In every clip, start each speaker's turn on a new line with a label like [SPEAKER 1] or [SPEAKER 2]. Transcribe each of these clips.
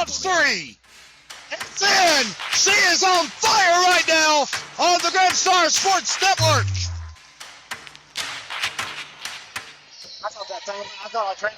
[SPEAKER 1] on three. It's in. She is on fire right now on the Grand Star Sports Network.
[SPEAKER 2] I thought that time. I thought I trained.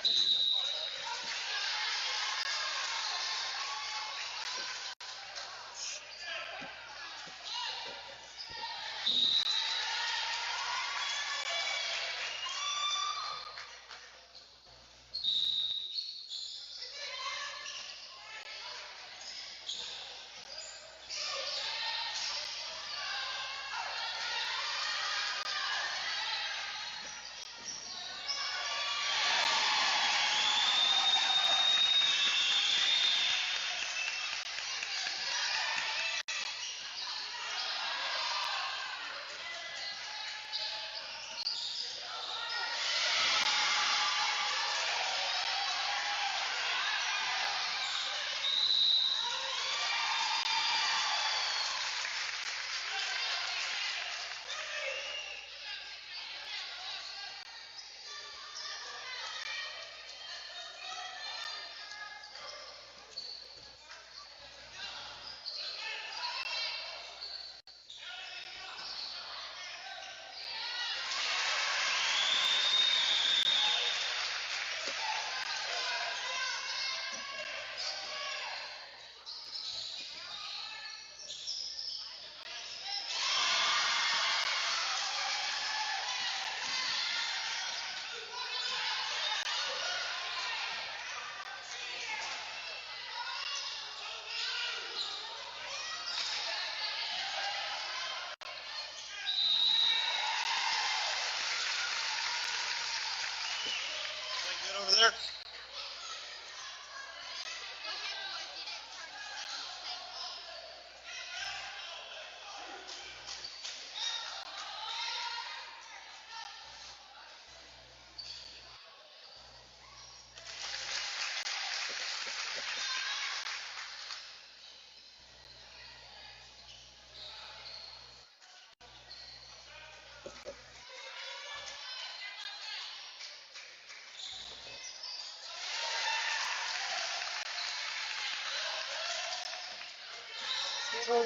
[SPEAKER 1] Good over there.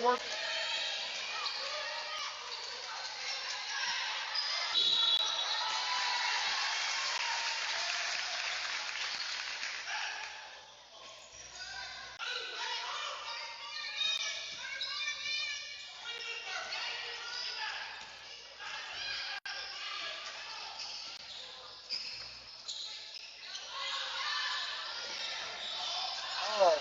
[SPEAKER 2] Work. Oh.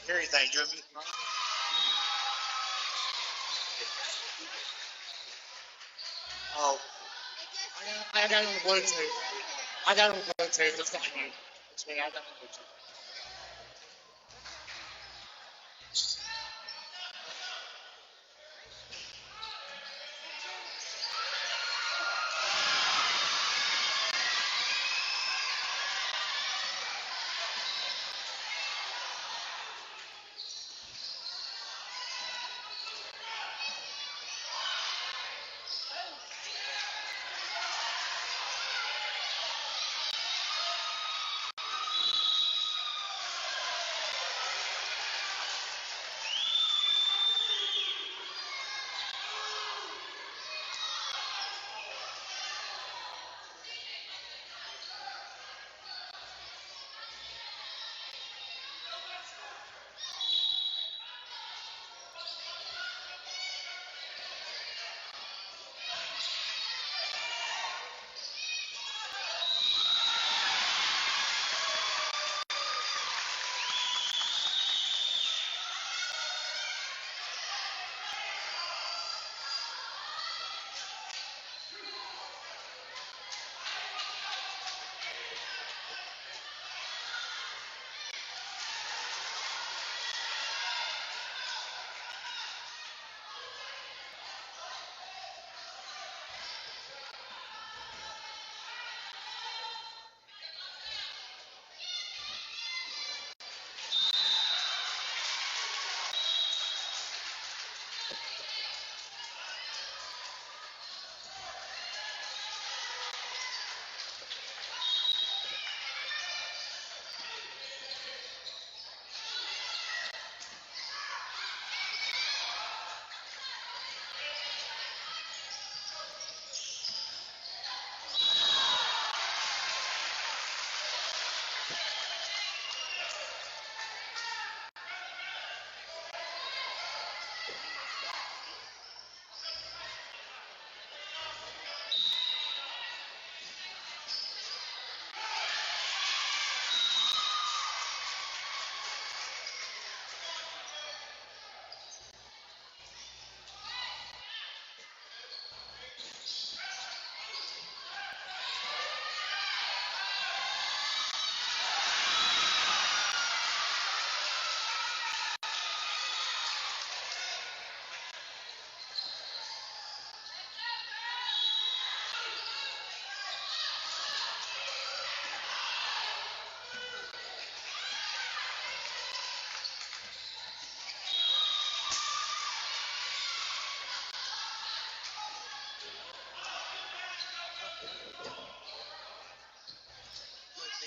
[SPEAKER 2] Carry thing, you and me. Oh, I got it on the Bluetooth. I got it on the Bluetooth. It's not you. It's me. I got it on the Bluetooth.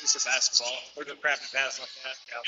[SPEAKER 2] Piece of basketball. Look at crappy pass like that. Yeah.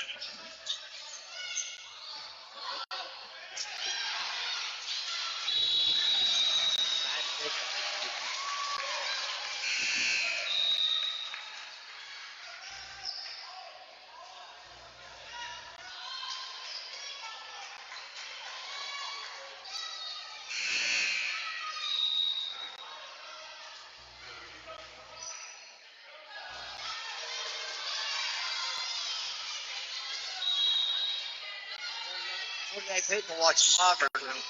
[SPEAKER 2] People watching live right now.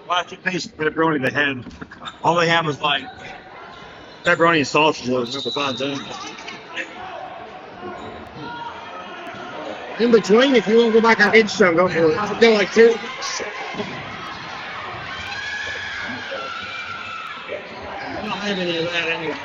[SPEAKER 3] plastic piece of pepperoni they had. All they had was like pepperoni and sausage. Besides that.
[SPEAKER 2] In between, if you want to go back, I'll get you some. Go for it. I'll go like two. I don't have any of that anyway.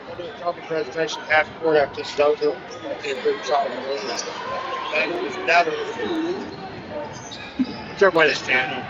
[SPEAKER 2] I'll do a topic presentation half court after this is over. Be a group talk. It's everybody stand up.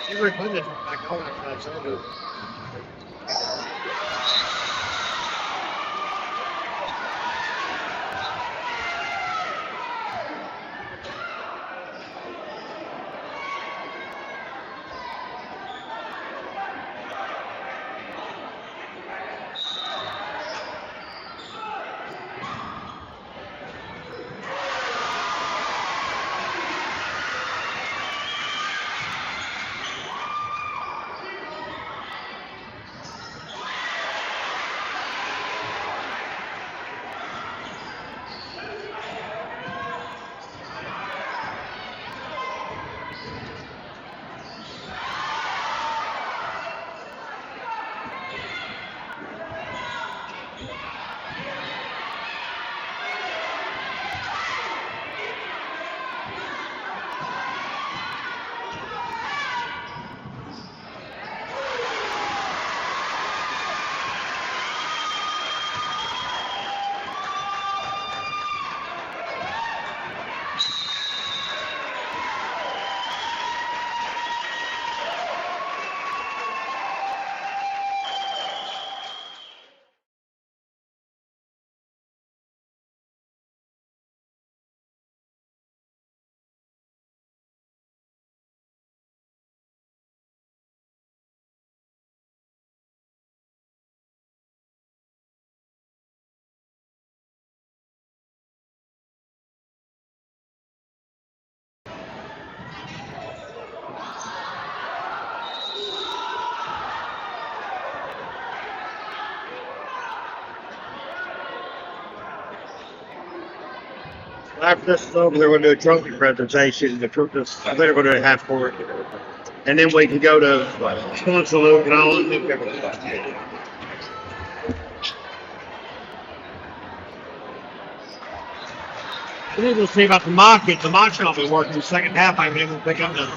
[SPEAKER 2] You were putting it back on after that's over.
[SPEAKER 3] After this is over, they're going to do a trophy presentation. The troops, I think they're going to do a half court. And then we can go to sponsor Luke and all the We need to see about the market. The market will be working the second half. I'm able to pick up the.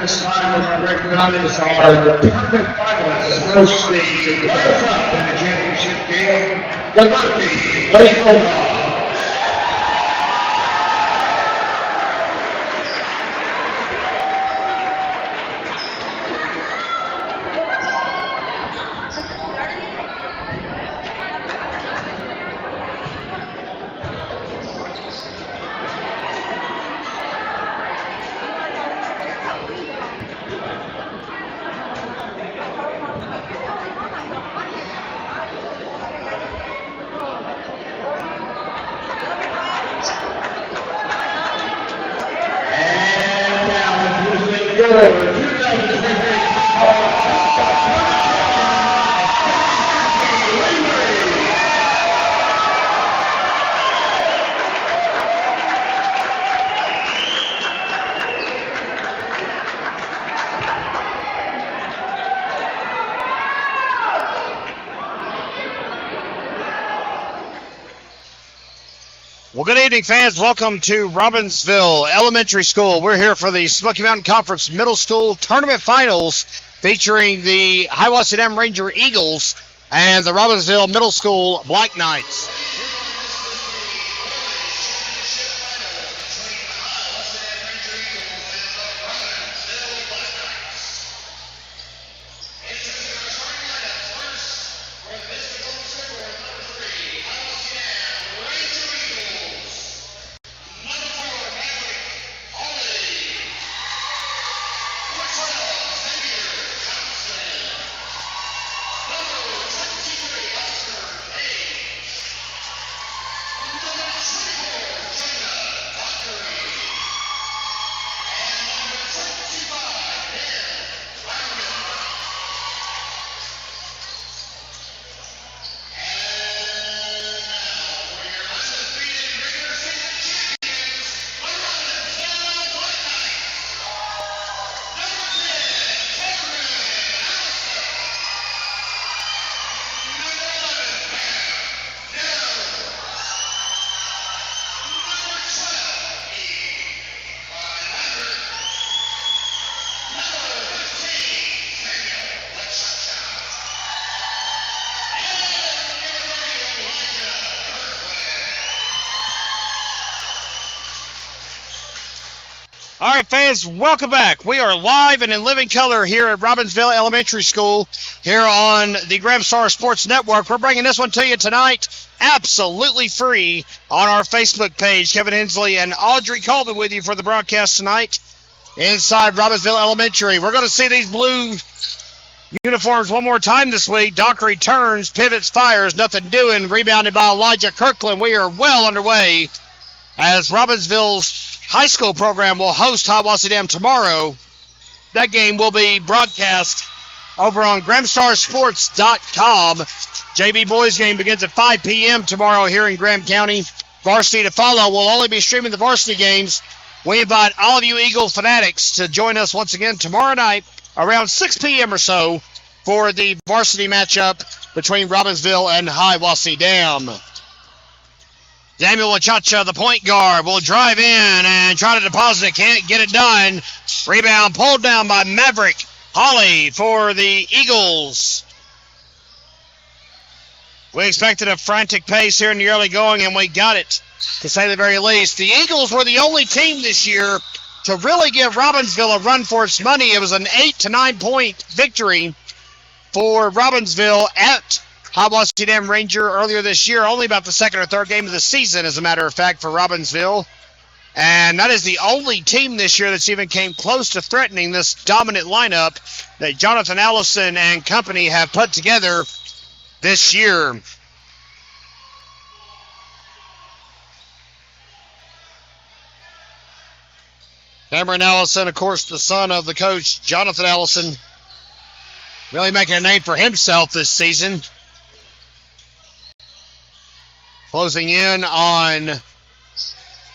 [SPEAKER 4] This time, recognized our tournament finalists, first the runners-up in the championship game, the Murphy Baseball.
[SPEAKER 1] Well, good evening, fans. Welcome to Robbinsville Elementary School. We're here for the Smoky Mountain Conference Middle School Tournament Finals featuring the Hiwassee Dam Ranger Eagles and the Robbinsville Middle School Black Knights. All right, fans, welcome back. We are live and in living color here at Robbinsville Elementary School here on the Graham Star Sports Network. We're bringing this one to you tonight absolutely free on our Facebook page. Kevin Hensley and Audrey Coleman with you for the broadcast tonight inside Robbinsville Elementary. We're going to see these blue uniforms one more time this week. Dockery turns, pivots, fires, nothing doing. Rebounded by Elijah Kirkland. We are well underway as Robbinsville's high school program will host Hiwassee Dam tomorrow. That game will be broadcast over on GrahamStarSports.com. JV boys game begins at 5 p.m. tomorrow here in Graham County. Varsity to follow. We'll only be streaming the varsity games. We invite all of you Eagle fanatics to join us once again tomorrow night around 6 p.m. or so for the varsity matchup between Robbinsville and Hiwassee Dam. Samuel Wachacha, the point guard, will drive in and try to deposit it. Can't get it done. Rebound pulled down by Maverick Holly for the Eagles. We expected a frantic pace here in the early going, and we got it, to say the very least. The Eagles were the only team this year to really give Robbinsville a run for its money. It was an 8 to 9 point victory for Robbinsville at Hiwassee Dam Ranger earlier this year, only about the second or third game of the season, as a matter of fact, for Robbinsville. And that is the only team this year that's even came close to threatening this dominant lineup that Jonathan Allison and company have put together this year. Cameron Allison, of course, the son of the coach, Jonathan Allison, really making a name for himself this season. Closing in on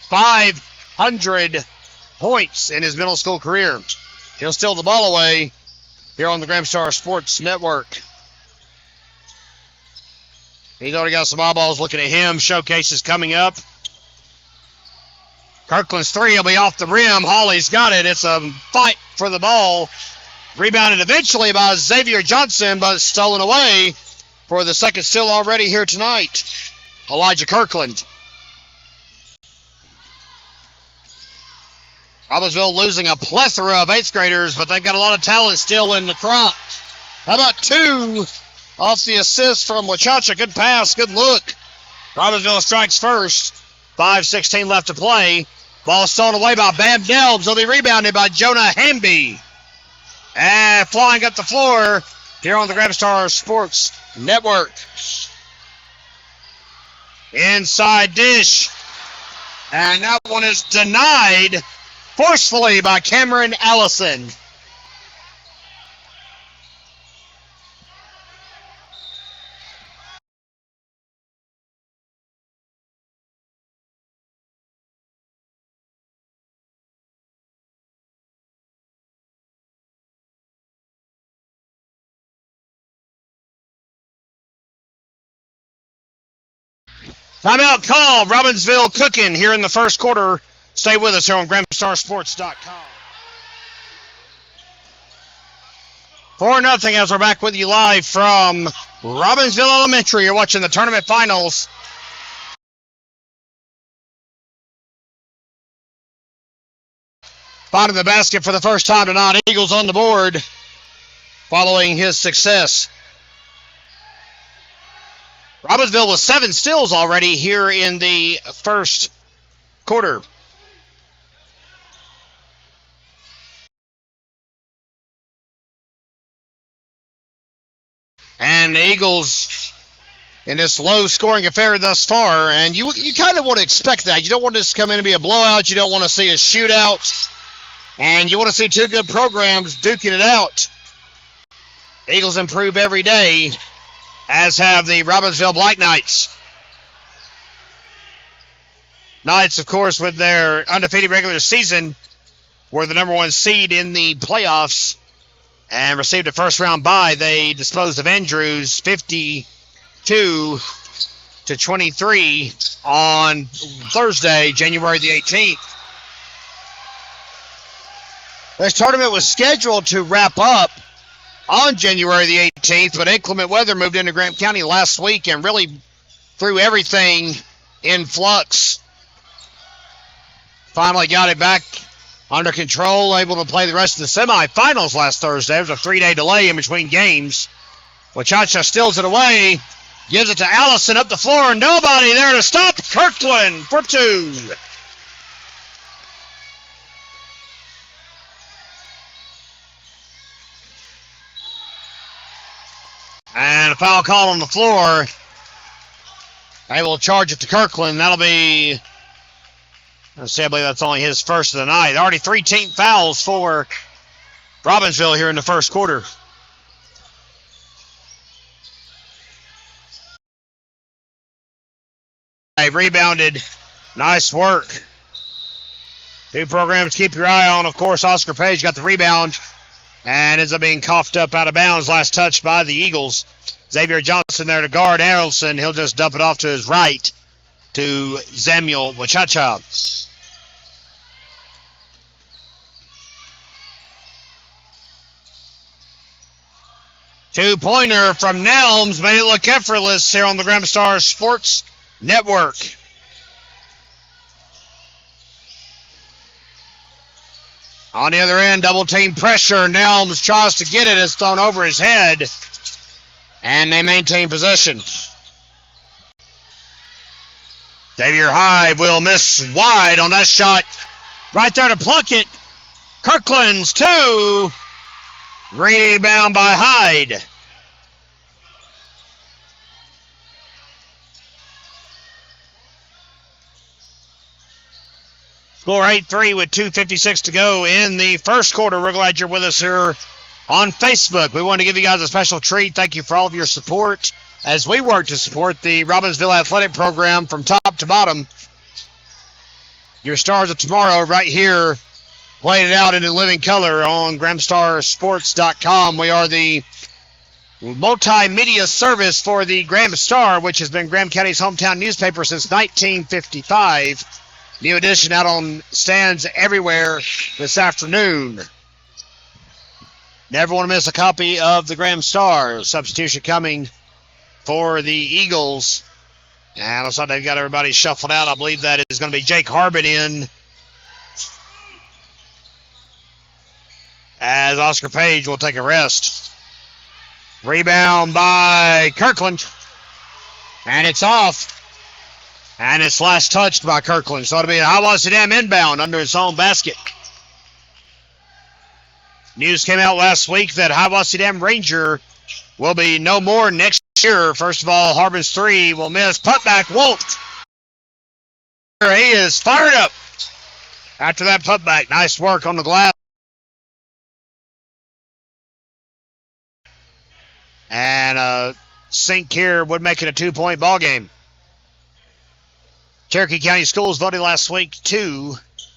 [SPEAKER 1] 500 points in his middle school career. He'll steal the ball away here on the Graham Star Sports Network. He's already got some eyeballs looking at him. Showcase is coming up. Kirkland's three will be off the rim. Hawley's got it. It's a fight for the ball. Rebounded eventually by Xavier Johnson, but stolen away for the second steal already here tonight. Elijah Kirkland. Robbinsville losing a plethora of 8th graders, but they've got a lot of talent still in the crop. How about two off the assist from Wachacha? Good pass, good look. Robbinsville strikes first. 5:16 left to play. Ball stolen away by Bam Delbs. He'll be rebounded by Jonah Hamby. And flying up the floor here on the Graham Star Sports Network. Inside dish. And that one is denied forcefully by Cameron Allison. Timeout call. Robbinsville cooking here in the first quarter. Stay with us here on GrahamStarSports.com. 4-0 as we're back with you live from Robbinsville Elementary. You're watching the tournament finals. Finding the basket for the first time tonight. Eagles on the board following his success. Robbinsville with 7 steals already here in the first quarter. And the Eagles in this low-scoring affair thus far, and you kind of want to expect that. You don't want this to come in and be a blowout. You don't want to see a shootout. And you want to see two good programs duking it out. Eagles improve every day, as have the Robbinsville Black Knights. Knights, of course, with their undefeated regular season, were the number 1 seed in the playoffs and received a first-round bye. They disposed of Andrews 52-23 on Thursday, January the 18th. This tournament was scheduled to wrap up on January the 18th, but inclement weather moved into Graham County last week and really threw everything in flux. Finally got it back under control, able to play the rest of the semifinals last Thursday. There was a 3-day delay in between games. Wachacha steals it away, gives it to Allison up the floor, and nobody there to stop Kirkland for two. And a foul call on the floor. They will charge it to Kirkland. That'll be, let's see, I believe that's only his first of the night. Already 3 team fouls for Robbinsville here in the first quarter. They rebounded. Nice work. Two programs to keep your eye on. Of course, Oscar Page got the rebound and ends up being coughed up out of bounds. Last touch by the Eagles. Xavier Johnson there to guard Harrelson. He'll just dump it off to his right to Samuel Wachacha. Two-pointer from Nelms made it look effortless here on the Graham Star Sports Network. On the other end, double-team pressure. Nelms tries to get it. It's thrown over his head. And they maintain possession. Xavier Hyde will miss wide on that shot. Right there to pluck it. Kirkland's two. Rebound by Hyde. Score 8-3 with 2:56 to go in the first quarter. We're glad you're with us here on Facebook. We want to give you guys a special treat. Thank you for all of your support as we work to support the Robbinsville Athletic Program from top to bottom. Your Stars of Tomorrow right here, played it out in living color on GrahamStarSports.com. We are the multimedia service for the Graham Star, which has been Graham County's hometown newspaper since 1955. New edition out on stands everywhere this afternoon. Never want to miss a copy of the Graham Star. Substitution coming for the Eagles. And looks like they've got everybody shuffled out. I believe that is going to be Jake Harbin in, as Oscar Page will take a rest. Rebound by Kirkland. And it's off. And it's last touched by Kirkland. So it'll be a Hiwassee Dam inbound under its own basket. News came out last week that Hiwassee Dam Ranger will be no more next year. First of all, Harbin's three will miss. Putback won't. He is fired up after that putback. Nice work on the glass. And sink here would make it a 2-point ball game. Cherokee County Schools voted last week to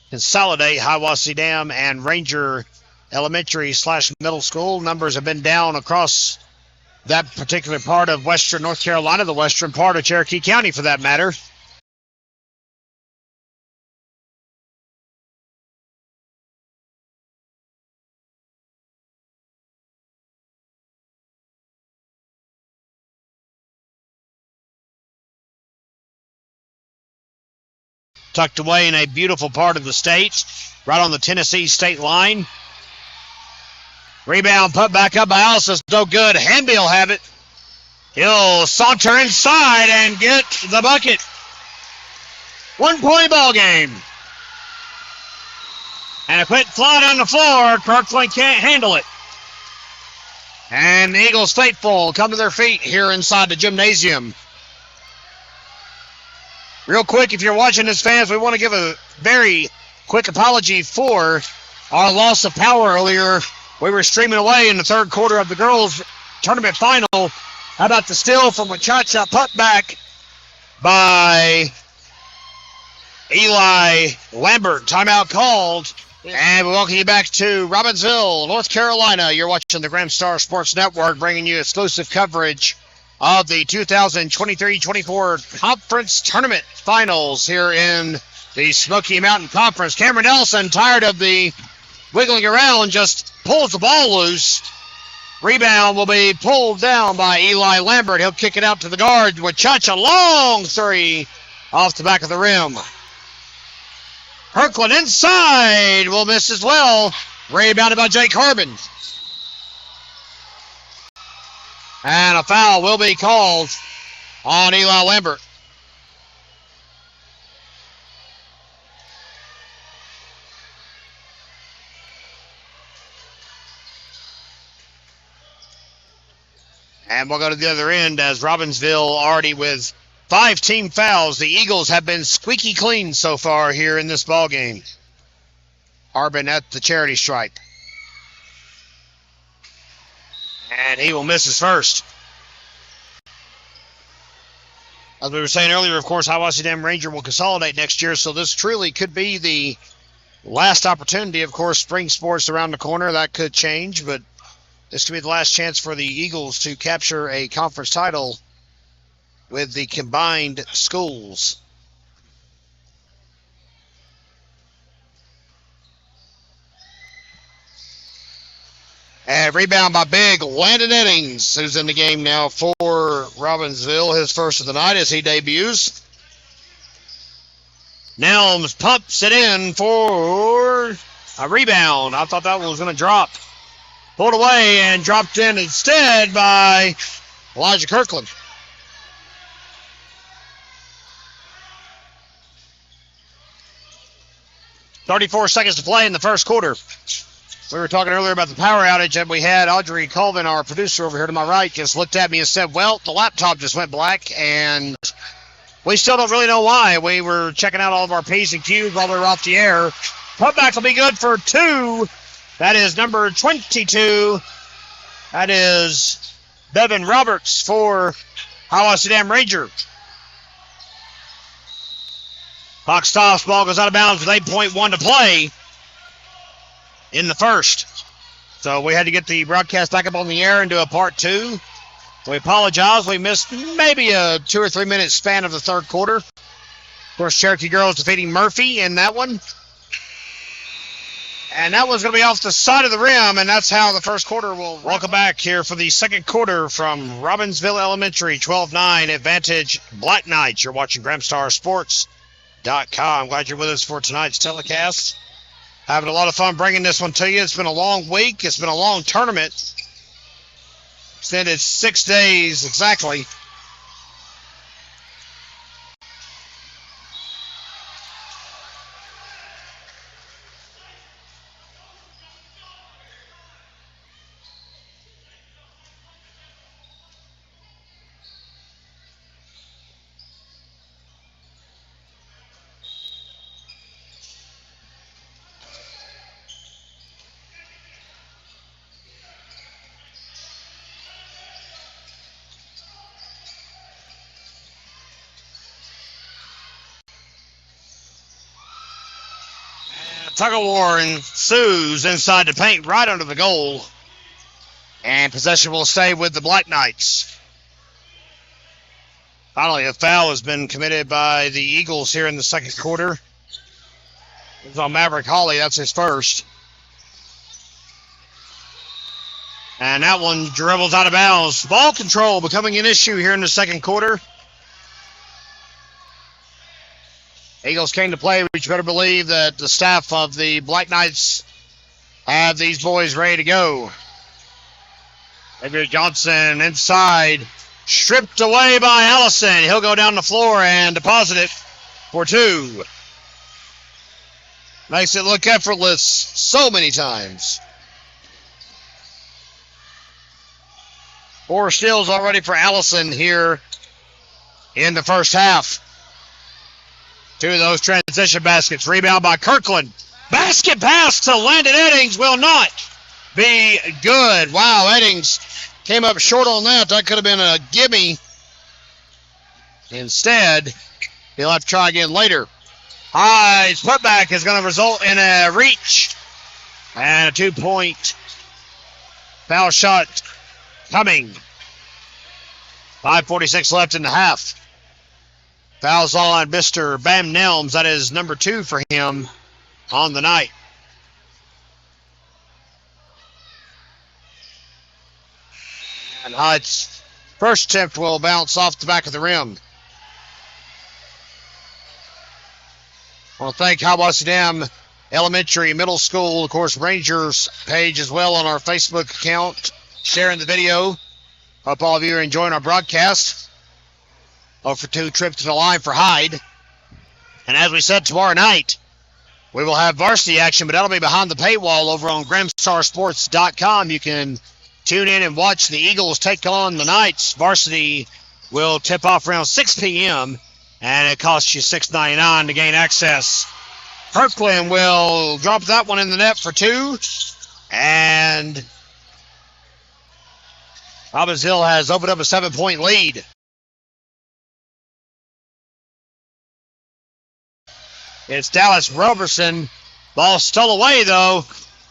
[SPEAKER 1] consolidate Hiwassee Dam and Ranger Elementary/Middle School. Numbers have been down across that particular part of western North Carolina, the western part of Cherokee County for that matter. Tucked away in a beautiful part of the state, right on the Tennessee state line. Rebound put back up by Alice. No good. Hamby will have it. He'll saunter inside and get the bucket. 1-point ball game. And a quick fly on the floor. Kirkland can't handle it. And the Eagles faithful come to their feet here inside the gymnasium. Real quick, if you're watching this, fans, we want to give a very quick apology for our loss of power earlier. We were streaming away in the third quarter of the girls' tournament final. How about the steal from Wachacha? Putback by Eli Lambert. Timeout called. And we welcome you back to Robbinsville, North Carolina. You're watching the Graham Star Sports Network, bringing you exclusive coverage of the 2023-24 Conference Tournament Finals here in the Smoky Mountain Conference. Cameron Nelson, tired of the wiggling around, just pulls the ball loose. Rebound will be pulled down by Eli Lambert. He'll kick it out to the guard. Wachacha, long three off the back of the rim. Kirkland inside will miss as well. Rebounded by Jake Harbin. And a foul will be called on Eli Lambert. And we'll go to the other end as Robbinsville already with 5 team fouls. The Eagles have been squeaky clean so far here in this ball game. Harbin at the charity stripe. And he will miss his first. As we were saying earlier, of course, Hiwassee Dam Ranger will consolidate next year, so this truly could be the last opportunity. Of course, spring sports around the corner, that could change, but this could be the last chance for the Eagles to capture a conference title with the combined schools. And rebound by big Landon Eddings, who's in the game now for Robbinsville, his first of the night as he debuts. Nelms pumps it in for a rebound. I thought that one was going to drop. Pulled away and dropped in instead by Elijah Kirkland. .34 seconds to play in the first quarter. We were talking earlier about the power outage that we had. Audrey Colvin, our producer over here to my right, just looked at me and said, well, the laptop just went black, and we still don't really know why. We were checking out all of our P's and Q's while we were off the air. Putback will be good for 2. That is number 22. That is Bevan Roberts for Hiwassee Dam Ranger. Clock stops. Ball goes out of bounds with 8.1 to play in the first. So we had to get the broadcast back up on the air and do a part 2. We apologize. We missed maybe a 2 or 3 minute span of the third quarter. Of course, Cherokee girls defeating Murphy in that one. And that one's going to be off the side of the rim, and that's how the first quarter will. Welcome back here for the second quarter from Robbinsville Elementary, 12-9 advantage Black Knights. You're watching GramstarSports.com. Glad you're with us for tonight's telecast. Having a lot of fun bringing this one to you. It's been a long week. It's been a long tournament. Extended 6 days exactly. Tug of war ensues inside the paint right under the goal. And possession will stay with the Black Knights. Finally, a foul has been committed by the Eagles here in the second quarter. It was on Maverick Hawley. That's his first. And that one dribbles out of bounds. Ball control becoming an issue here in the second quarter. Eagles came to play, but you better believe that the staff of the Black Knights have these boys ready to go. Xavier Johnson inside, stripped away by Allison. He'll go down the floor and deposit it for 2. Makes it look effortless so many times. 4 steals already for Allison here in the first half. 2 of those transition baskets. Rebound by Kirkland. Basket pass to Landon Eddings will not be good. Wow, Eddings came up short on that. That could have been a gimme. Instead, he'll have to try again later. Hyde's putback is going to result in a reach. And a 2-point foul shot coming. 5:46 left in the half. Fouls on Mr. Bam Nelms. That is number 2 for him on the night. And Hyde's first attempt will bounce off the back of the rim. I want to thank Hiwassee Dam Elementary, Middle School, of course, Rangers page as well on our Facebook account, sharing the video. Hope all of you are enjoying our broadcast. 0-for-2 trip to the line for Hyde. And as we said, tomorrow night, we will have varsity action, but that'll be behind the paywall over on GramstarSports.com. You can tune in and watch the Eagles take on the Knights. Varsity will tip off around 6 p.m., and it costs you $6.99 to gain access. Kirkland will drop that one in the net for 2. And Robbinsville has opened up a 7-point lead. It's Dallas Roberson. Ball stole away, though.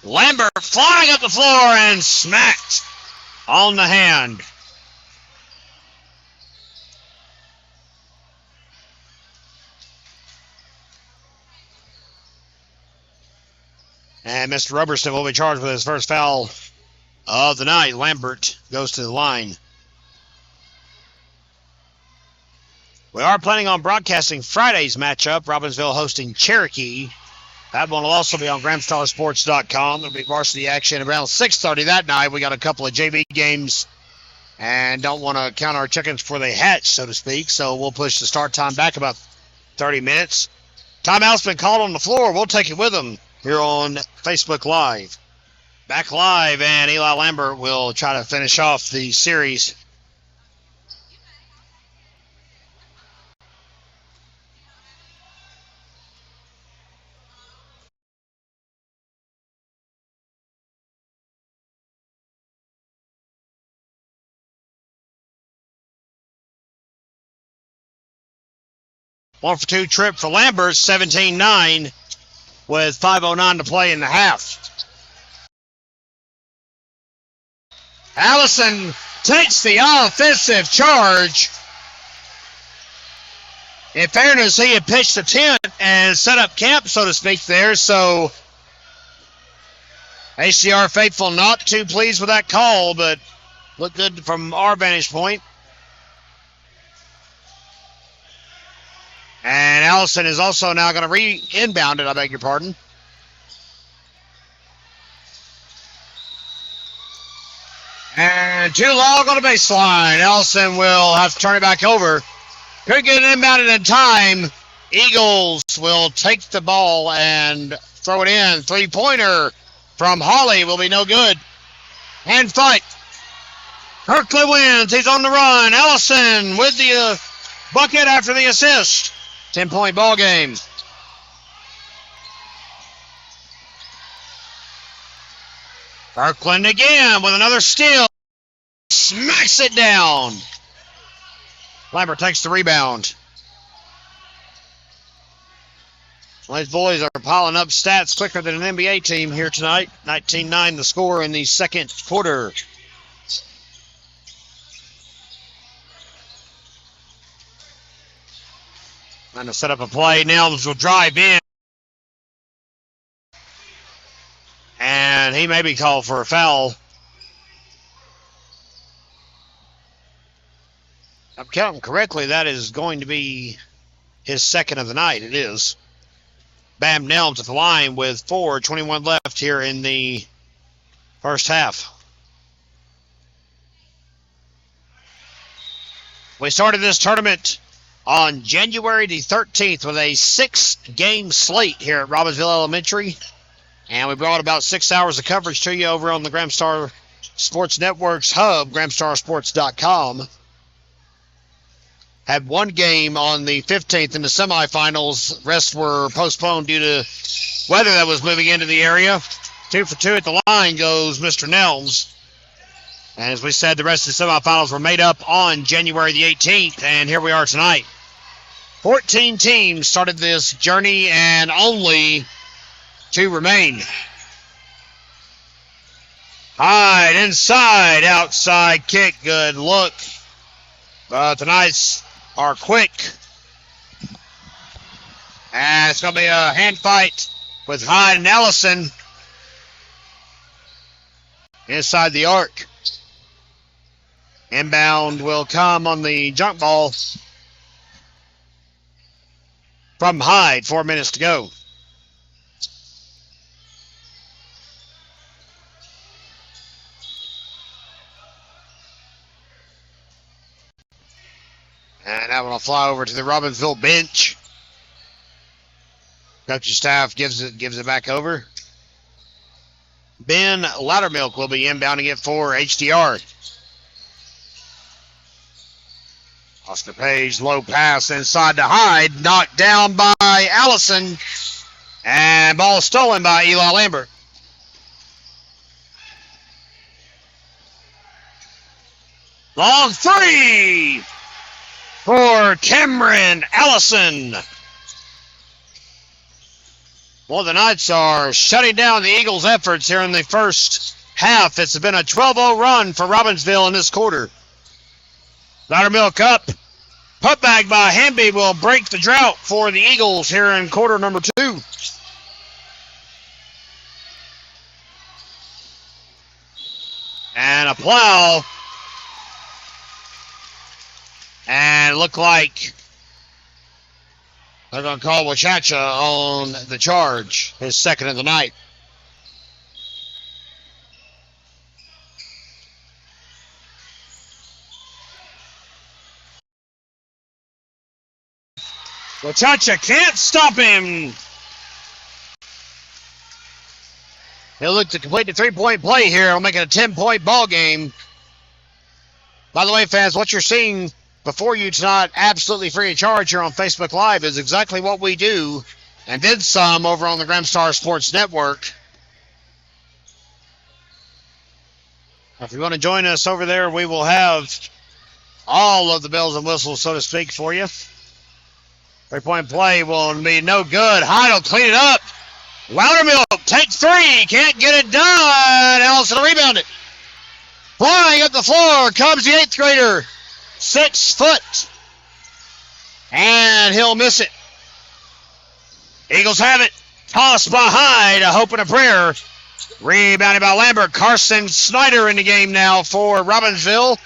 [SPEAKER 1] Lambert flying up the floor and smacked on the hand. And Mr. Roberson will be charged with his first foul of the night. Lambert goes to the line. We are planning on broadcasting Friday's matchup, Robbinsville hosting Cherokee. That one will also be on GramstarSports.com. There'll be varsity action around 6:30 that night. We got a couple of JV games and don't want to count our chickens before they hatch, so to speak. So we'll push the start time back about 30 minutes. Timeout's been called on the floor. We'll take it with them here on Facebook Live. Back live, and Eli Lambert will try to finish off the series. One for 2 trip for Lambert, 17-9 with 5:09 to play in the half. Allison takes the offensive charge. In fairness, he had pitched a tent and set up camp, so to speak, there. So ACR faithful not too pleased with that call, but looked good from our vantage point. And Allison is also now going to re-inbound it, I beg your pardon. And too long on the baseline. Allison will have to turn it back over. Could get it inbounded in time. Eagles will take the ball and throw it in. 3-pointer from Hawley will be no good. Hand fight. Kirkland wins. He's on the run. Allison with the bucket after the assist. 10-point ball game. Kirkland again with another steal. Smacks it down. Lambert takes the rebound. These boys are piling up stats quicker than an NBA team here tonight. 19-9 the score in the second quarter. Trying to set up a play. Nelms will drive in. And he may be called for a foul. If I'm counting correctly, that is going to be his second of the night. It is. Bam Nelms at the line with 4:21 left here in the first half. We started this tournament on January the 13th with a 6-game slate here at Robbinsville Elementary. And we brought about 6 hours of coverage to you over on the Gramstar Sports Network's hub, GramstarSports.com. Had one game on the 15th in the semifinals. Rest were postponed due to weather that was moving into the area. 2 for 2 at the line goes Mr. Nelms. And as we said, the rest of the semifinals were made up on January the 18th. And here we are tonight. 14 teams started this journey and only 2 remain. Hyde inside, outside kick, good look. But the Knights are quick. And it's going to be a hand fight with Hyde and Allison inside the arc. Inbound will come on the jump ball. from Hyde. 4 minutes to go. And that one will fly over to the Robbinsville bench. Coaching staff gives it back over. Ben Loudermilk will be inbounding it for HDR. Oscar Page, low pass inside to Hyde, knocked down by Allison, and ball stolen by Eli Lambert. Long three for Cameron Allison. Well, the Knights are shutting down the Eagles' efforts here in the first half. It's been a 12-0 run for Robbinsville in this quarter. Loudermilk up. Putback by Hamby will break the drought for the Eagles here in quarter number 2. And a plow. And it looked like they're going to call Wachacha on the charge, his second of the night. Wachacha can't stop him. He'll look to complete the three-point play here. We'll make it a 10-point ball game. By the way, fans, what you're seeing before you tonight, absolutely free of charge here on Facebook Live, is exactly what we do, and then some over on the Gramstar Sports Network. If you want to join us over there, we will have all of the bells and whistles, so to speak, for you. Three-point play will be no good. Hyde will clean it up. Loudermilk takes three. Can't get it done. Allison will rebound it. Flying up the floor comes the 8th grader. 6 foot. And he'll miss it. Eagles have it. Tossed by Hyde. A hope and a prayer. Rebounded by Lambert. Carson Snyder in the game now for Robbinsville.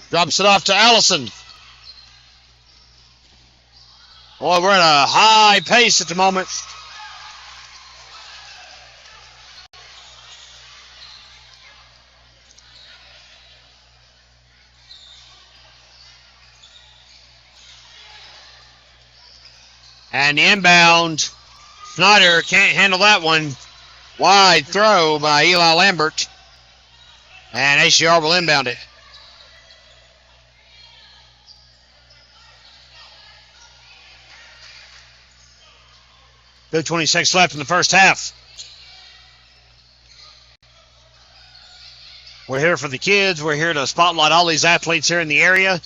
[SPEAKER 1] Drops it off to Allison. Boy, we're at a high pace at the moment. And the inbound, Snyder can't handle that one. Wide throw by Eli Lambert. And HCR will inbound it. Good 26 left in the first half. We're here for the kids. We're here to spotlight all these athletes here in the area.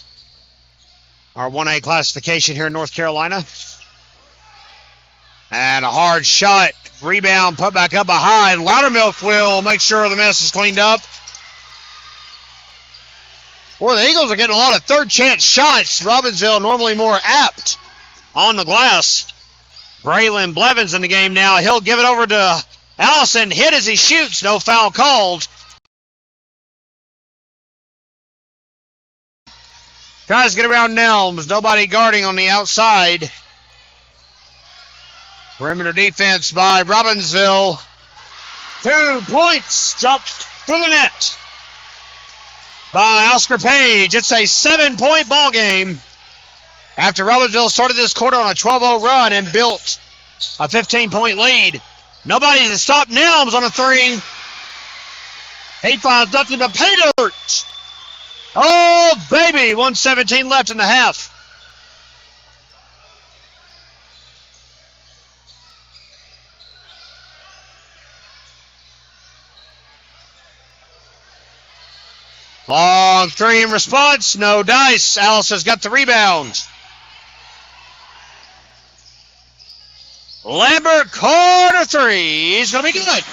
[SPEAKER 1] Our 1A classification here in North Carolina. And a hard shot. Rebound put back up behind. Loudermilk will make sure the mess is cleaned up. Boy, the Eagles are getting a lot of third chance shots. Robbinsville normally more apt on the glass. Braylon Blevins in the game now. He'll give it over to Allison. Hit as he shoots. No foul called. Tries to get around Nelms. Nobody guarding on the outside. Perimeter defense by Robbinsville. 2 points dropped through the net by Oscar Page. It's a 7-point ball game. After Robbinsville started this quarter on a 12-0 run and built a 15-point lead. Nobody to stop Nelms on a three. He finds nothing but pay dirt. Oh, baby. 1:17 left in the half. Long three in response. No dice. Allison's got the rebound. Lambert, corner three. He's going to be good.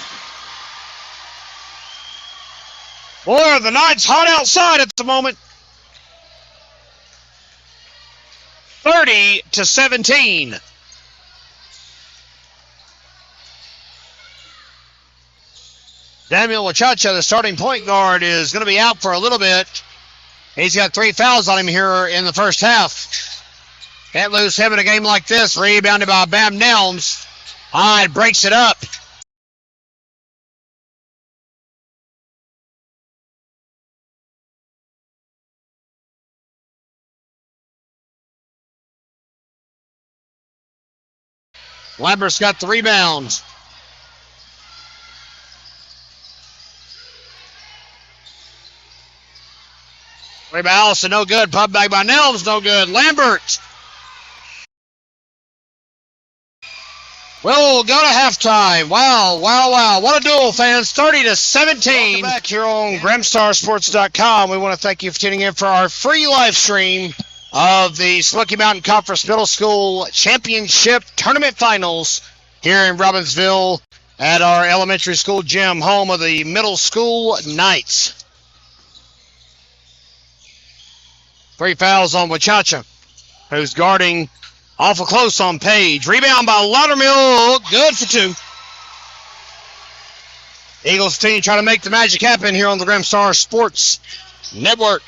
[SPEAKER 1] Boy, the Knights hot outside at the moment. 30-17. Daniel Wachacha, the starting point guard, is going to be out for a little bit. He's got 3 fouls on him here in the first half. Can't lose him in a game like this. Rebounded by Bam Nelms. Hyde breaks it up. Lambert's got the rebound. Rebound Allison, no good. Pump back by Nelms, no good. Lambert. We'll go to halftime. Wow. What a duel, fans. 30-17. Welcome back here on GramstarSports.com. We want to thank you for tuning in for our free live stream of the Smoky Mountain Conference Middle School Championship Tournament Finals here in Robbinsville at our elementary school gym, home of the middle school Knights. 3 fouls on Wachacha, who's guarding awful close on Page. Rebound by Loudermill. Good for 2. Eagles team trying to make the magic happen here on the Gramstar Sports Network.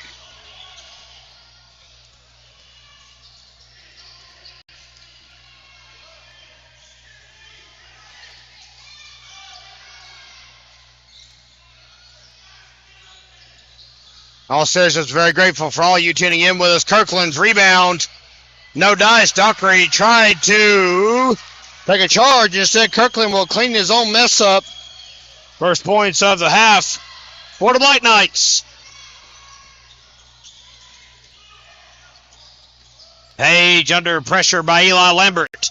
[SPEAKER 1] All seriousness, very grateful for all you tuning in with us. Kirkland's rebound. No dice. Dockery tried to take a charge. Instead, Kirkland will clean his own mess up. First points of the half for the Black Knights. Page under pressure by Eli Lambert.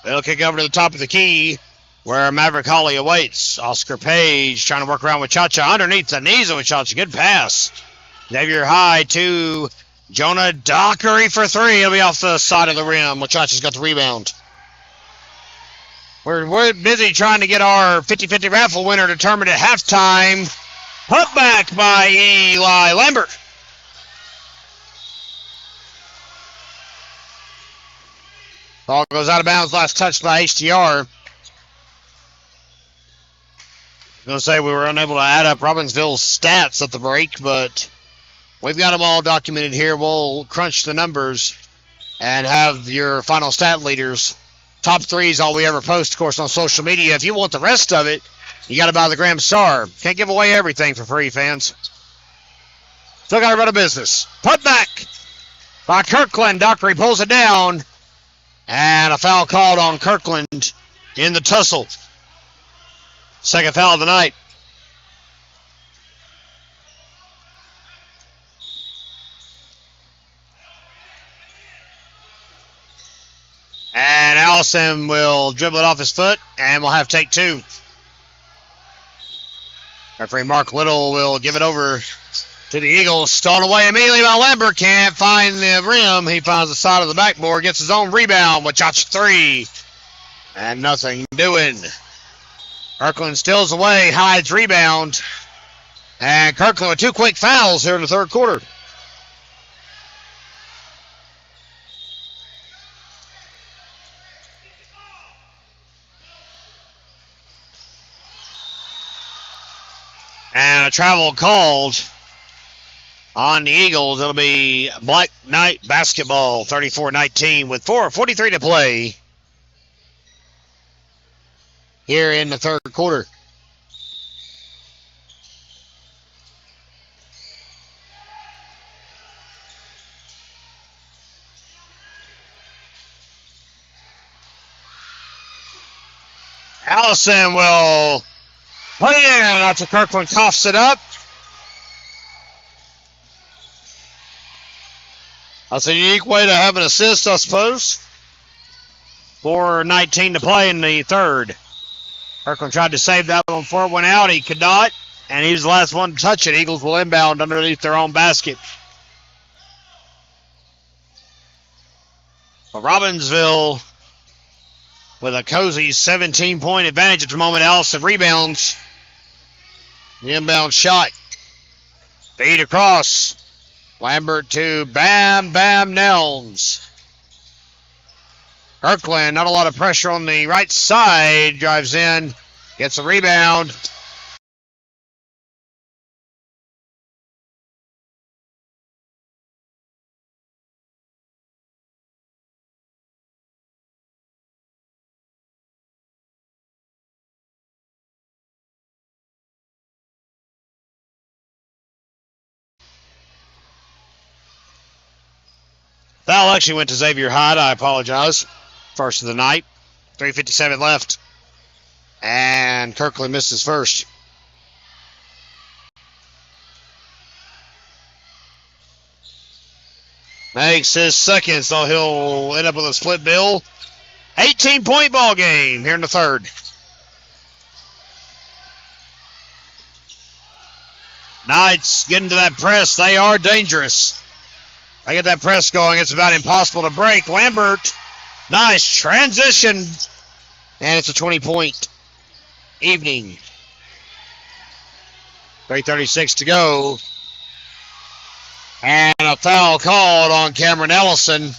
[SPEAKER 1] They'll kick over to the top of the key where Maverick Hawley awaits. Oscar Page trying to work around with Chacha underneath the knees of Chacha. Good pass. Xavier Hyde to Jonah Dockery for 3. He'll be off the side of the rim. Wachacha's got the rebound. We're busy trying to get our 50-50 raffle winner determined at halftime. Put back by Eli Lambert. Ball goes out of bounds. Last touch by HTR. I was going to say we were unable to add up Robbinsville's stats at the break, but we've got them all documented here. We'll crunch the numbers and have your final stat leaders. Top 3 is all we ever post, of course, on social media. If you want the rest of it, you got to buy the Gram Star. Can't give away everything for free, fans. Still got to run a business. Put back by Kirkland. Dockery pulls it down. And a foul called on Kirkland in the tussle. Second foul of the night. And Allison will dribble it off his foot, and we'll have take 2. Referee Mark Little will give it over to the Eagles. Stolen away immediately by Lambert. Can't find the rim. He finds the side of the backboard. Gets his own rebound. Wachacha 3. And nothing doing. Kirkland steals away. Hyde's rebound. And Kirkland with 2 quick fouls here in the third quarter. And a travel called on the Eagles. It'll be Black Knight basketball, 34-19 with 4:43 to play here in the third quarter. Allison will put it in after Kirkland coughs it up. That's a unique way to have an assist, I suppose. 4:19 to play in the third. Kirkland tried to save that one before it went out. He could not, and he was the last one to touch it. Eagles will inbound underneath their own basket. But Robbinsville with a cozy 17-point advantage at the moment. Allison rebounds. The inbound shot. Feed across. Lambert to Bam Nelms. Kirkland, not a lot of pressure on the right side. Drives in. Gets a rebound. Foul actually went to Xavier Hyde. I apologize. First of the night. 3:57 left. And Kirkland missed his first. Makes his second, so he'll end up with a split bill. 18-point ball game here in the third. Knights getting to that press. They are dangerous. They get that press going. It's about impossible to break. Lambert, nice transition. And it's a 20-point evening. 3:36 to go. And a foul called on Cameron Ellison.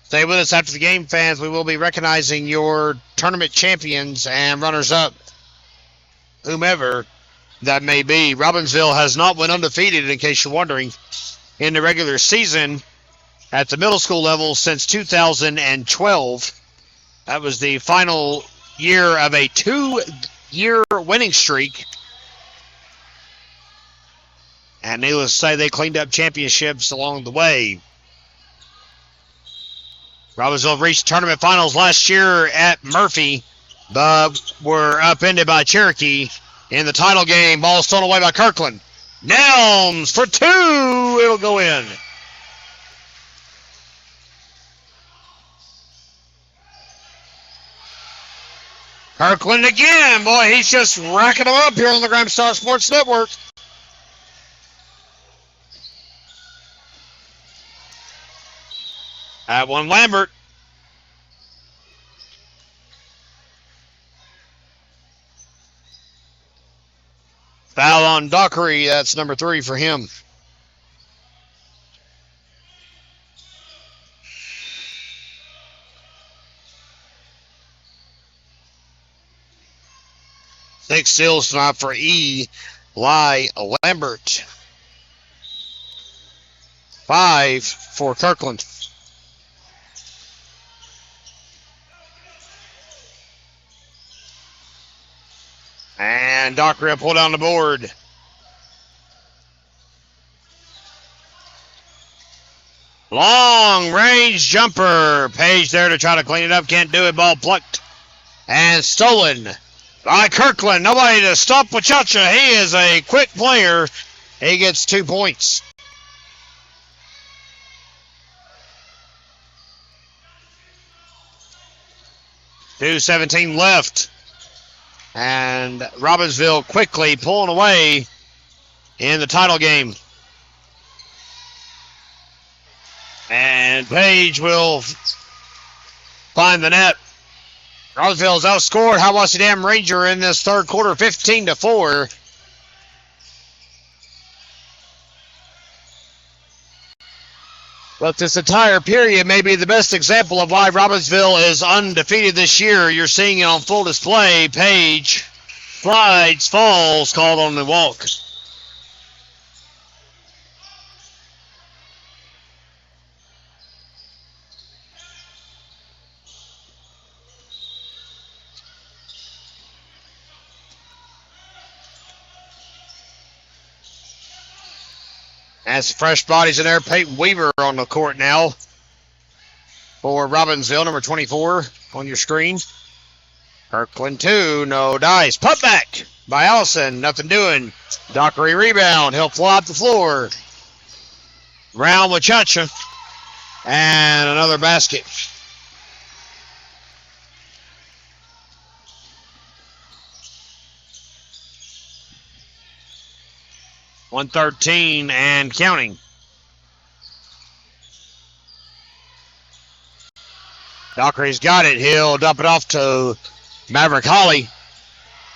[SPEAKER 1] Stay with us after the game, fans. We will be recognizing your tournament champions and runners-up, whomever that may be. Robbinsville has not went undefeated, in case you're wondering, in the regular season at the middle school level since 2012. That was the final year of a 2-year winning streak. And needless to say, they cleaned up championships along the way. Robbinsville reached tournament finals last year at Murphy, but were upended by Cherokee in the title game. Ball stolen away by Kirkland. Nelms for two. It'll go in. Kirkland again. Boy, he's just racking them up here on the Graham Star Sports Network. That one, Lambert. Foul on Dockery. That's number 3 for him. Six steals tonight for Eli Lambert. 5 for Kirkland. And Dockery will pull down the board. Long range jumper. Page there to try to clean it up. Can't do it. Ball plucked and stolen by Kirkland. Nobody to stop Wachacha. He is a quick player. He gets 2 points. .217 left. And Robbinsville quickly pulling away in the title game. And Page will find the net. Robbinsville has outscored Hiwassee Dam Ranger in this third quarter 15-4. But this entire period may be the best example of why Robbinsville is undefeated this year. You're seeing it on full display. Page slides, falls, called on the walk. As fresh bodies in there, Peyton Weaver on the court now for Robbinsville, number 24 on your screen. Kirkland 2, no dice. Put back by Allison, nothing doing. Dockery rebound, he'll fly up the floor. Round with Chacha, and another basket. .113 and counting. Dockery's got it. He'll dump it off to Maverick Holly.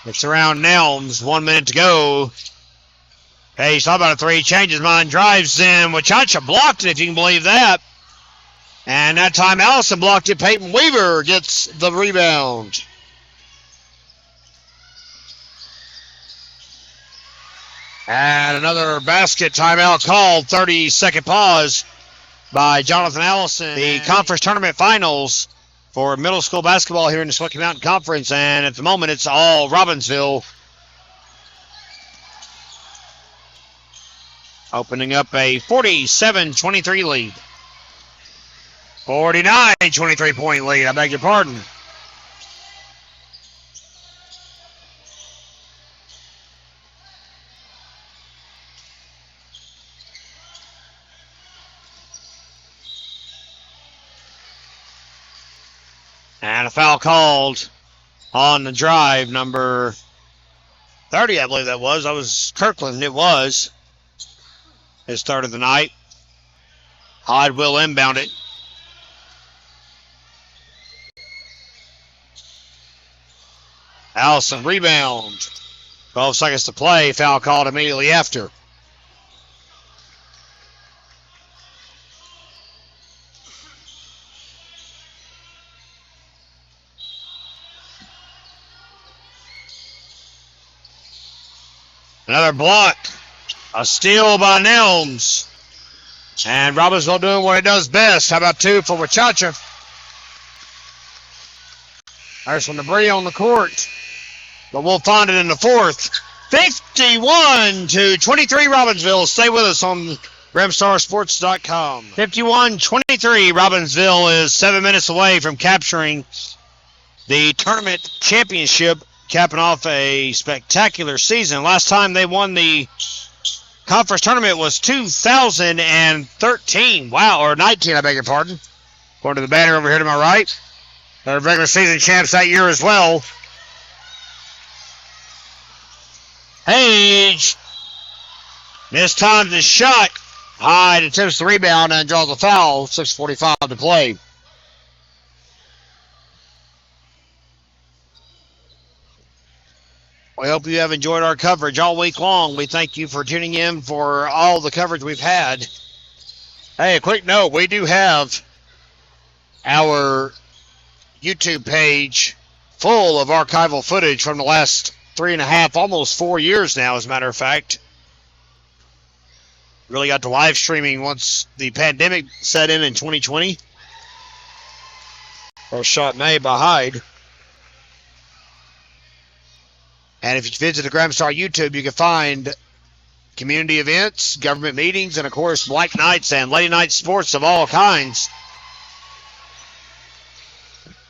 [SPEAKER 1] It's around Nelms. 1 minute to go. Page thought about a 3. Changes mind. Drives in. Wachacha blocked it, if you can believe that. And that time Allison blocked it. Peyton Weaver gets the rebound. And another basket timeout called. 30-second pause by Jonathan Allison. The conference tournament finals for middle school basketball here in the Smoky Mountain Conference. And at the moment, it's all Robbinsville. opening up a 47-23 lead. 49-23 point lead, I beg your pardon. And a foul called on the drive, number 30, I believe that was. That was Kirkland. It was his third of the night. Hyde will inbound it. Allison rebound. 12 seconds to play. Foul called immediately after. Another block. A steal by Nelms. And Robbinsville doing what it does best. How about two for Wachacha? There's some debris on the court. But we'll find it in the fourth. 51-23 Robbinsville. Stay with us on GramstarSports.com. 51-23 Robbinsville is 7 minutes away from capturing the tournament championship, capping off a spectacular season. Last time they won the conference tournament was 2013. Wow, or 19, I beg your pardon. Going to the banner over here to my right. They're regular season champs that year as well. Page mistimes his shot. Hyde attempts the rebound and draws a foul. 6:45 to play. We hope you have enjoyed our coverage all week long. We thank you for tuning in for all the coverage we've had. Hey, a quick note. We do have our YouTube page full of archival footage from the last 3.5, almost 4 years now, as a matter of fact. Really got to live streaming once the pandemic set in 2020. First shot made by Hyde. And if you visit the Gramstar YouTube, you can find community events, government meetings, and, of course, black nights and lady night sports of all kinds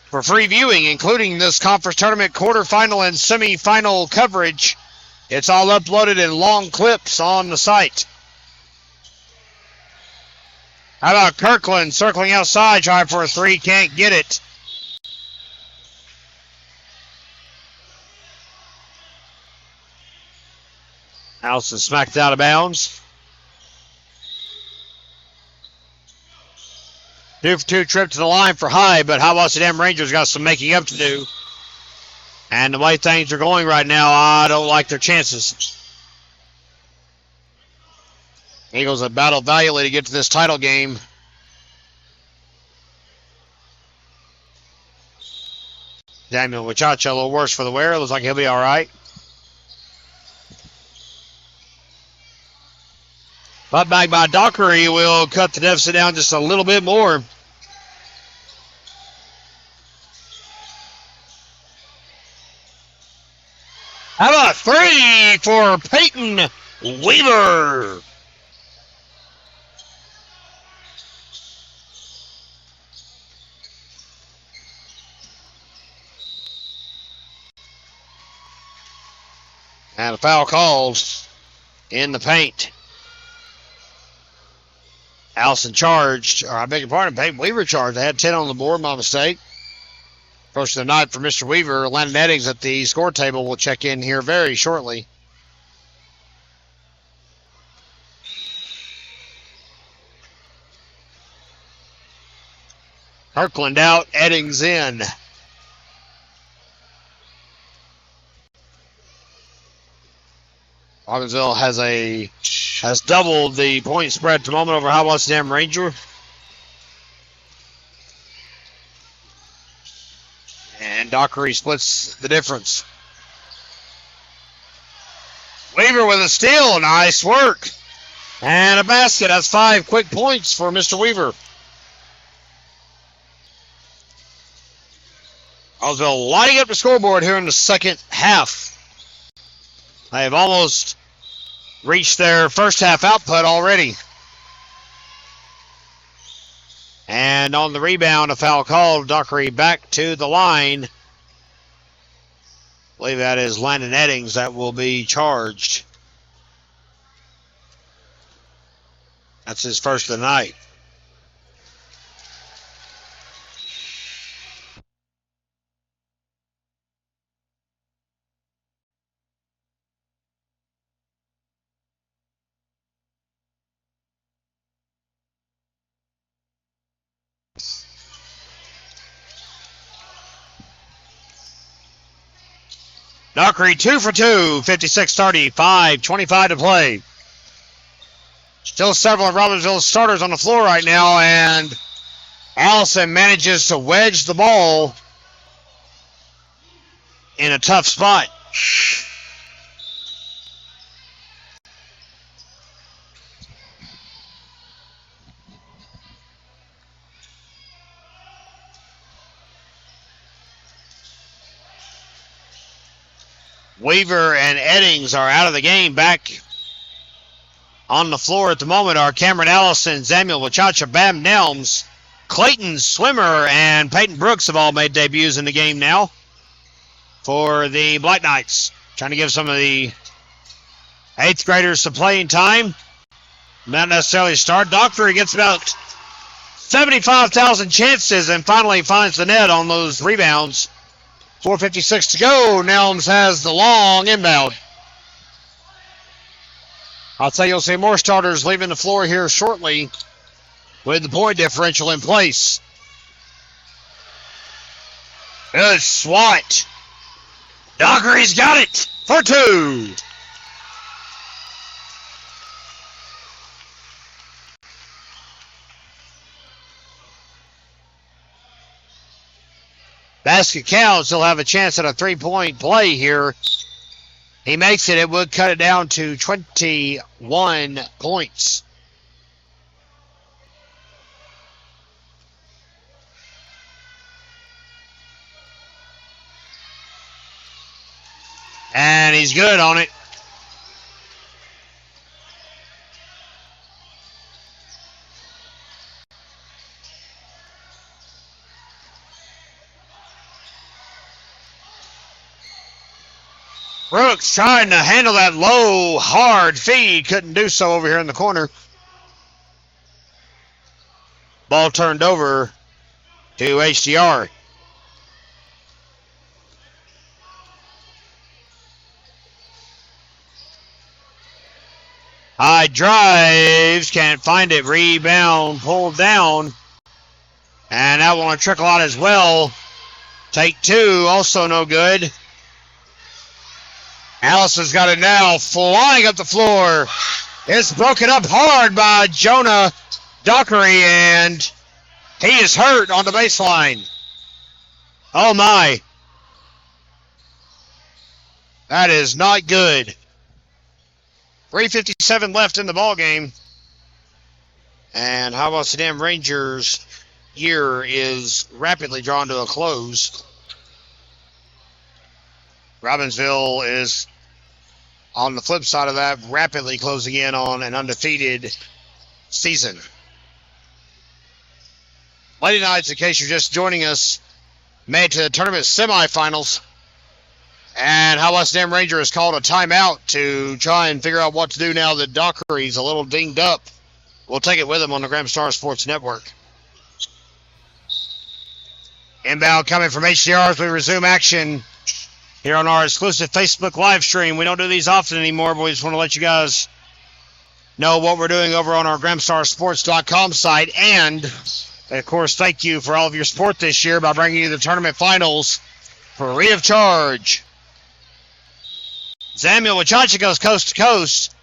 [SPEAKER 1] for free viewing, including this conference tournament quarterfinal and semifinal coverage. It's all uploaded in long clips on the site. How about Kirkland circling outside, trying for a three, can't get it. Allison smacked out of bounds. 2-for-2 trip to the line for Hyde, but Hiwassee Dam Rangers got some making up to do. And the way things are going right now, I don't like their chances. Eagles have battled valiantly to get to this title game. Daniel Wachacha a little worse for the wear. Looks like he'll be all right. Putback by Dockery will cut the deficit down just a little bit more. How about three for Peyton Weaver? And a foul called in the paint. Allison charged, or I beg your pardon, Peyton Weaver charged. They had 10 on the board, my mistake. First of the night for Mr. Weaver. Landon Eddings at the score table will check in here very shortly. Kirkland out, Eddings in. Robbinsville has doubled the point spread at the moment over Hiwassee Dam Ranger. And Dockery splits the difference. Weaver with a steal. Nice work. And a basket. That's 5 quick points for Mr. Weaver. Robbinsville lighting up the scoreboard here in the second half. They have almost reached their first half output already. And on the rebound, a foul called. Dockery back to the line. I believe that is Landon Eddings that will be charged. That's his first of the night. Dockery 2 for 2, 56-30, 5:25 to play. Still several of Robbinsville's starters on the floor right now, and Allison manages to wedge the ball in a tough spot. Weaver and Eddings are out of the game. Back on the floor at the moment are Cameron Allison, Samuel Wachacha, Bam Nelms, Clayton Swimmer, and Peyton Brooks have all made debuts in the game now for the Black Knights. Trying to give some of the 8th graders some playing time. Not necessarily start. Dockery gets about 75,000 chances and finally finds the net on those rebounds. 4:56 to go. Nelms has the long inbound. I'll tell you, you'll see more starters leaving the floor here shortly with the point differential in place. Good swat. Dockery's got it for 2. Basket counts. He'll have a chance at a 3-point play here. He makes it. It would cut it down to 21 points. And he's good on it. Brooks trying to handle that low, hard feed. Couldn't do so over here in the corner. Ball turned over to HDR. High drives, can't find it. Rebound pulled down. And that one will trickle out as well. Take 2, also no good. Allison's got it now, flying up the floor. It's broken up hard by Jonah Dockery, and he is hurt on the baseline. Oh, my. That is not good. 3:57 left in the ballgame. And Hiwassee Dam Rangers' year is rapidly drawn to a close. Robbinsville is, on the flip side of that, rapidly closing in on an undefeated season. Lady Knights, in case you're just joining us, made to the tournament semifinals. And Hiwassee Dam Ranger has called a timeout to try and figure out what to do now that Dockery's a little dinged up. We'll take it with him on the Graham Star Sports Network. Inbound coming from HDR as we resume action here on our exclusive Facebook live stream. We don't do these often anymore, but we just want to let you guys know what we're doing over on our GrahamStarSports.com site. And, of course, thank you for all of your support this year by bringing you the tournament finals free of charge. Samuel Wachacha goes coast to coast.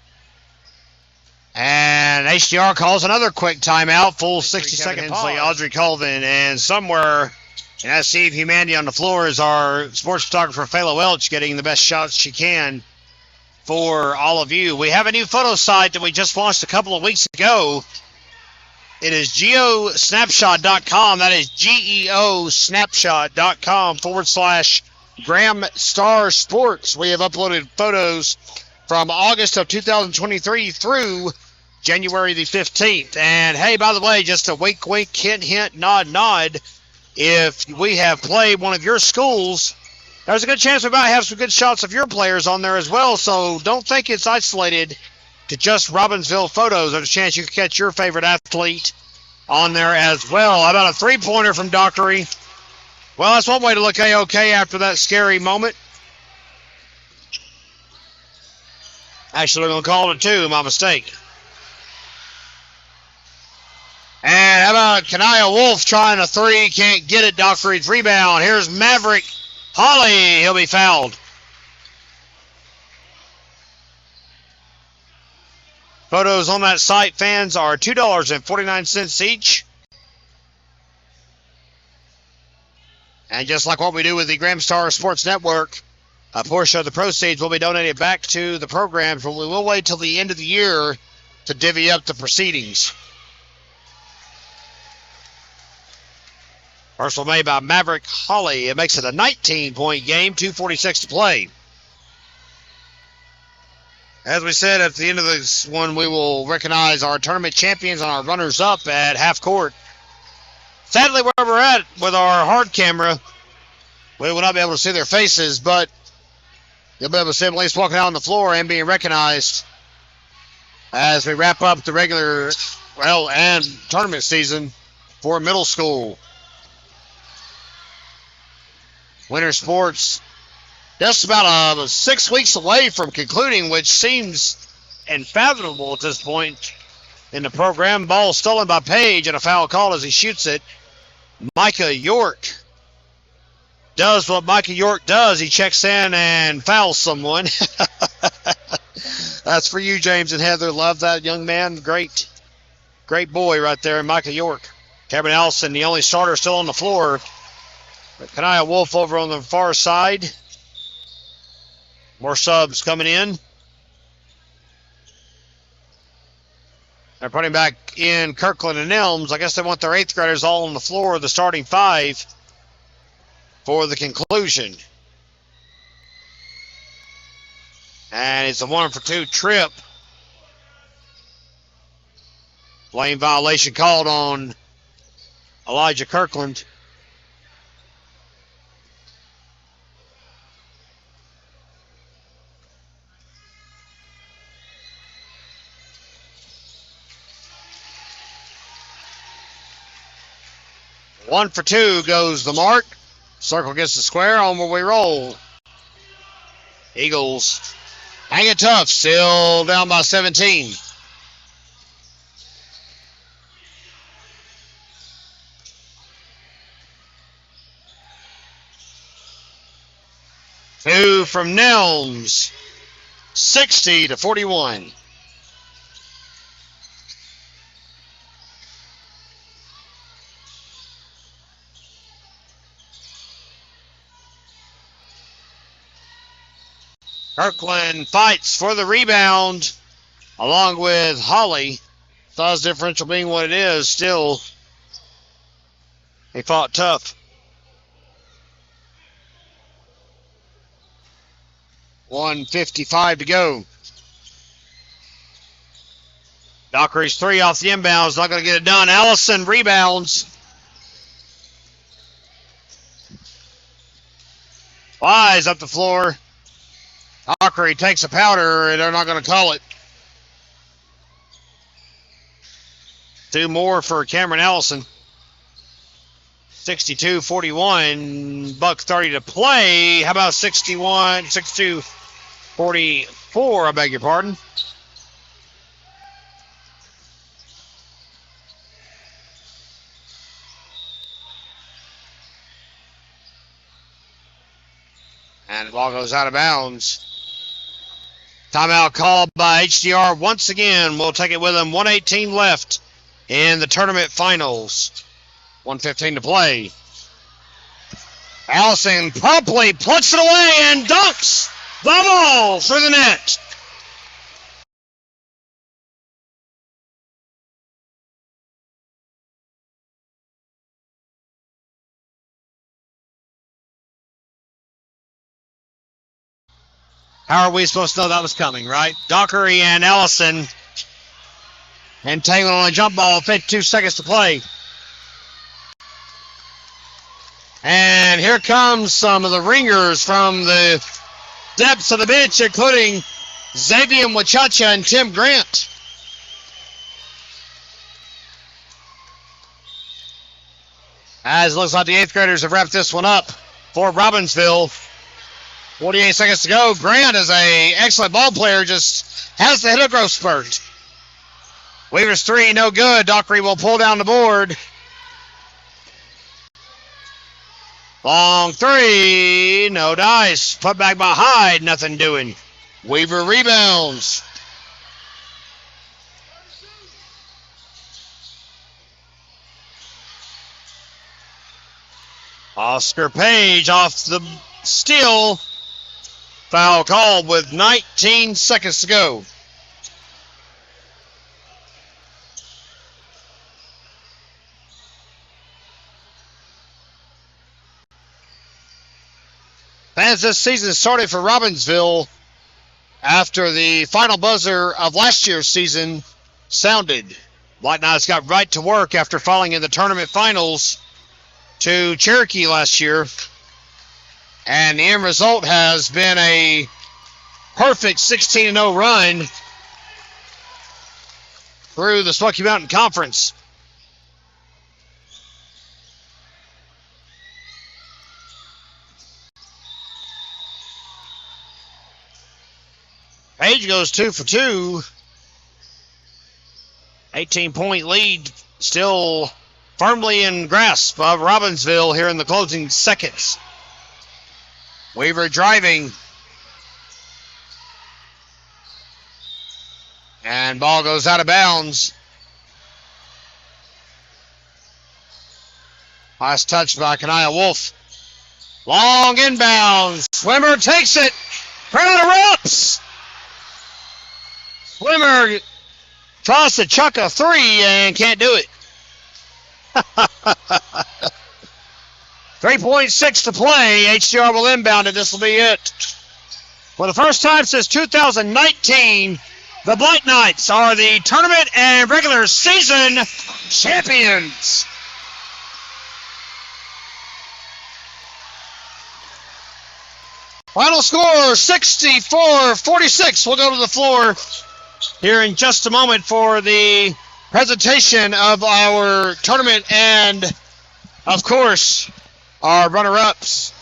[SPEAKER 1] And HDR calls another quick timeout. Full 60 seconds. Audrey Colvin. And somewhere, and as Steve Humanity on the floor, is our sports photographer, Phayla Welch, getting the best shots she can for all of you. We have a new photo site that we just launched a couple of weeks ago. It is geosnapshot.com. That is geosnapshot.com /Graham Star Sports. We have uploaded photos from August of 2023 through January the 15th. And hey, by the way, just a wink, wink, hint, hint, nod, nod. If we have played one of your schools, there's a good chance we might have some good shots of your players on there as well. So don't think it's isolated to just Robbinsville photos. There's a chance you can catch your favorite athlete on there as well. How about a three-pointer from Dockery? Well, that's one way to look A-OK after that scary moment. Actually, we're going to call it a two, my mistake. And how about Kanaya Wolf trying a three? Can't get it. Dockery's rebound. Here's Maverick Holly. He'll be fouled. Photos on that site, fans, are $2.49 each. And just like what we do with the Graham Star Sports Network, a portion of the proceeds will be donated back to the programs, but we will wait till the end of the year to divvy up the proceedings. First one made by Maverick Holly. It makes it a 19-point game, 2:46 to play. As we said, at the end of this one, we will recognize our tournament champions and our runners-up at half court. Sadly, where we're at with our hard camera, we will not be able to see their faces, but you'll be able to see them at least walking out on the floor and being recognized as we wrap up the regular, and tournament season for middle school. Winter sports just about 6 weeks away from concluding, which seems unfathomable at this point in the program. Ball stolen by Page and a foul called as he shoots it. Micah York does what Micah York does. He checks in and fouls someone. That's for you, James and Heather. Love that young man. Great boy right there, Micah York. Cameron Allison, the only starter still on the floor. But Kanaya Wolf over on the far side. More subs coming in. They're putting back in Kirkland and Elms. I guess they want their 8th graders all on the floor, the starting 5, for the conclusion. And it's a 1-for-2 trip. Lane violation called on Elijah Kirkland. One for two goes the mark. Circle gets the square. On where we roll. Eagles hanging tough. Still down by 17. Two from Nelms. 60-41. Kirkland fights for the rebound along with Holly. Size differential being what it is, still they fought tough. 1:55 to go. Dockery's three off the inbounds, not going to get it done. Allison rebounds. Flies up the floor. Dockery takes a powder, and they're not going to call it. Two more for Cameron Allison. 62-41. $1:30 to play. How about 62-44? I beg your pardon. And the ball goes out of bounds. Timeout called by HDR once again. We'll take it with them. 1:18 left in the tournament finals. 1:15 to play. Allison promptly plucks it away and dunks the ball through the net. How are we supposed to know that was coming, right? Dockery and Ellison entangling on a jump ball, 52 seconds to play. And here comes some of the ringers from the depths of the bench, including Xavier Wachacha and Tim Grant. As it looks like the 8th graders have wrapped this one up for Robbinsville. 48 seconds to go. Grant is an excellent ball player, just has to hit a growth spurt. Weaver's 3, no good. Dockery will pull down the board. Long 3, no dice. Put back by Hyde, nothing doing. Weaver rebounds. Oscar Page off the steal. Foul called with 19 seconds to go. As this season started for Robbinsville after the final buzzer of last year's season sounded. White Knights got right to work after falling in the tournament finals to Cherokee last year. And the end result has been a perfect 16-0 run through the Smoky Mountain Conference. Page goes 2 for 2. 18-point lead still firmly in grasp of Robbinsville here in the closing seconds. Weaver driving. And ball goes out of bounds. Last touch by Kanaya Wolf. Long inbound. Swimmer takes it. Crowd erupts. Swimmer tries to chuck a 3 and can't do it. 3.6 to play. HCR will inbound it. This will be it. For the first time since 2019, the Black Knights are the tournament and regular season champions. Final score, 64-46. We'll go to the floor here in just a moment for the presentation of our tournament and, of course, our runner-ups.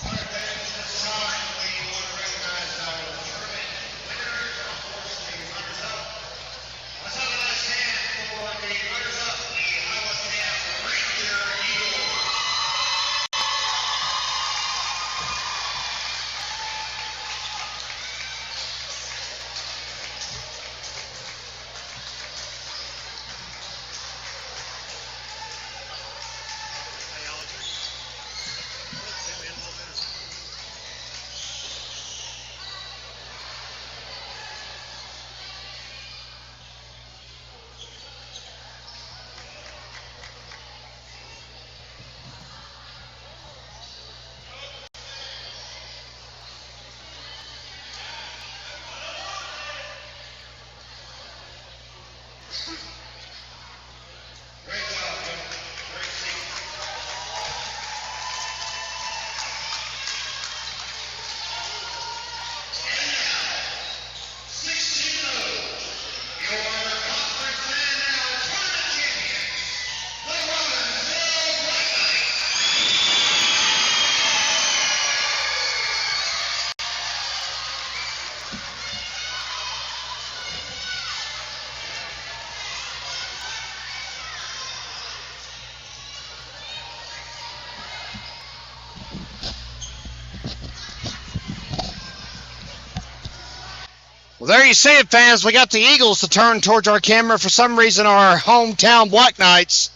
[SPEAKER 1] Well, there you see it, fans. We got the Eagles to turn towards our camera. For some reason, our hometown Black Knights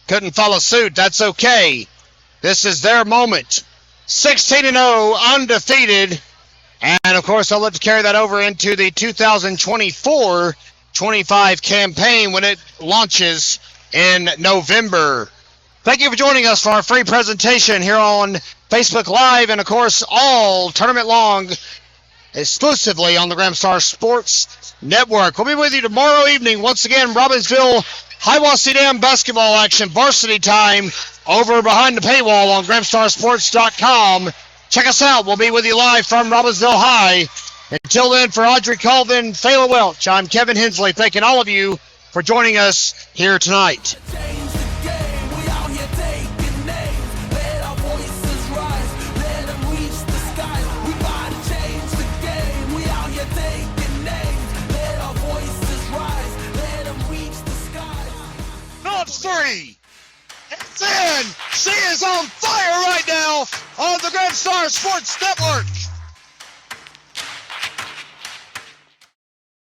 [SPEAKER 1] couldn't follow suit. That's okay. This is their moment. 16-0, undefeated. And, of course, I'll look to carry that over into the 2024-25 campaign when it launches in November. Thank you for joining us for our free presentation here on Facebook Live and, of course, all tournament-long exclusively on the Gramstar Sports Network. We'll be with you tomorrow evening. Once again, Robbinsville Hiwassee Dam basketball action, varsity time, over behind the paywall on GramstarSports.com. Check us out. We'll be with you live from Robbinsville High. Until then, for Audrey Colvin, Fayla Welch, I'm Kevin Hensley, thanking all of you for joining us here tonight. Three. It's in. She is on fire right now on the Gramstar Sports Network.